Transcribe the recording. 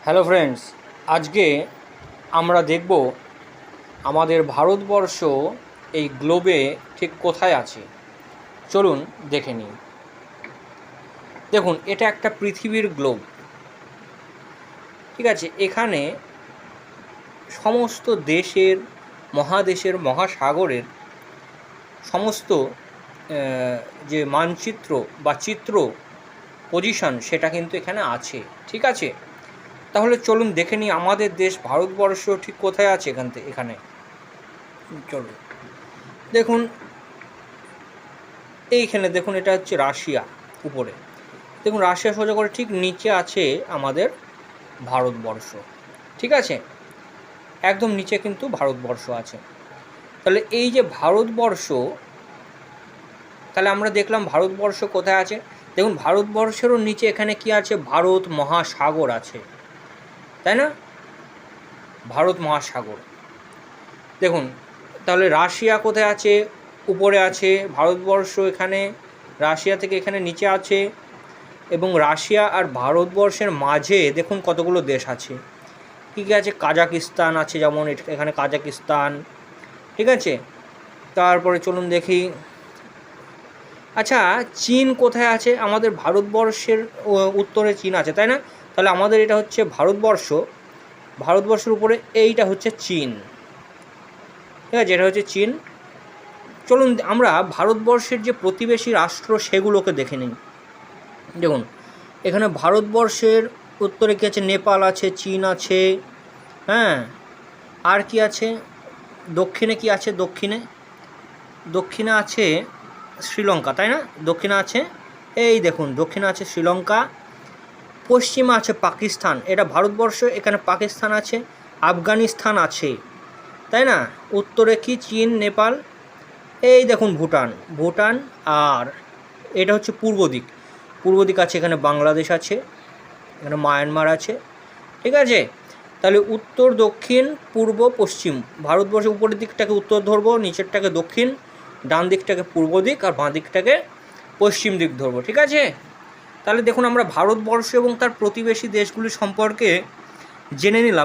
Hello friends, আজকে আমরা দেখব আমাদের ভারতবর্ষ এই গ্লোবে ঠিক কোথায় আছে। চলুন দেখে নিই। দেখুন, এটা একটা পৃথিবীর গ্লোব, ঠিক আছে। এখানে সমস্ত দেশের, মহাদেশের, মহাসাগরের সমস্ত যে মানচিত্র বা চিত্র পজিশন সেটা কিন্তু এখানে আছে, ঠিক আছে। তাহলে চলুন দেখে নিই আমাদের দেশ ভারতবর্ষ ঠিক কোথায় আছে এখানে। চলুন দেখুন, এইখানে দেখুন, এটা হচ্ছে রাশিয়া। উপরে দেখুন, রাশিয়া সোজা করে ঠিক নিচে আছে আমাদের ভারতবর্ষ, ঠিক আছে। একদম নিচে কিন্তু ভারতবর্ষ আছে। তাহলে এই যে ভারতবর্ষ, তাহলে আমরা দেখলাম ভারতবর্ষ কোথায় আছে। দেখুন, ভারতবর্ষেরও নিচে এখানে কি আছে, ভারত মহাসাগর আছে, তাই না? ভারত মহাসাগর। দেখুন, তাহলে রাশিয়া কোথায় আছে, উপরে আছে। ভারতবর্ষ এখানে, রাশিয়া থেকে এখানে নিচে আছে। এবং রাশিয়া আর ভারতবর্ষের মাঝে দেখুন কতগুলো দেশ আছে। কী কী আছে, কাজাকিস্তান আছে, যেমন এখানে কাজাকিস্তান, ঠিক আছে। তারপরে চলুন দেখি, আচ্ছা চীন কোথায় আছে। আমাদের ভারতবর্ষের উত্তরে চীন আছে, তাই না? তাহলে আমাদের এটা হচ্ছে ভারতবর্ষ, ভারতবর্ষের উপরে এইটা হচ্ছে চীন, ঠিক আছে। এটা হচ্ছে চীন। চলুন আমরা ভারতবর্ষের যে প্রতিবেশী রাষ্ট্র সেগুলোকে দেখে নিই। দেখুন, এখানে ভারতবর্ষের উত্তরে কী আছে, নেপাল আছে, চীন আছে, হ্যাঁ। আর কি আছে, দক্ষিণে কি আছে, দক্ষিণে আছে শ্রীলঙ্কা, তাই না? দক্ষিণে আছে, এই দেখুন, দক্ষিণে আছে শ্রীলঙ্কা। পশ্চিমে আছে পাকিস্তান, এটা ভারতবর্ষ, এখানে পাকিস্তান আছে, আফগানিস্তান আছে, তাই না? উত্তরে কি, চীন, নেপাল, এই দেখুন ভুটান। আর এটা হচ্ছে পূর্ব দিক আছে, এখানে বাংলাদেশ আছে, এখানে মায়ানমার আছে, ঠিক আছে। তাহলে উত্তর, দক্ষিণ, পূর্ব, পশ্চিম। ভারতবর্ষের উপরের দিকটাকে উত্তর ধরবো, নিচেরটাকে দক্ষিণ, ডান দিকটাকে পূর্ব দিক, আর বাঁ দিকটাকে পশ্চিম দিক ধরবো, ঠিক আছে। তাহলে দেখুন, আমরা ভারতবর্ষ এবং তার প্রতিবেশী দেশগুলি সম্পর্কে জেনে নিলাম।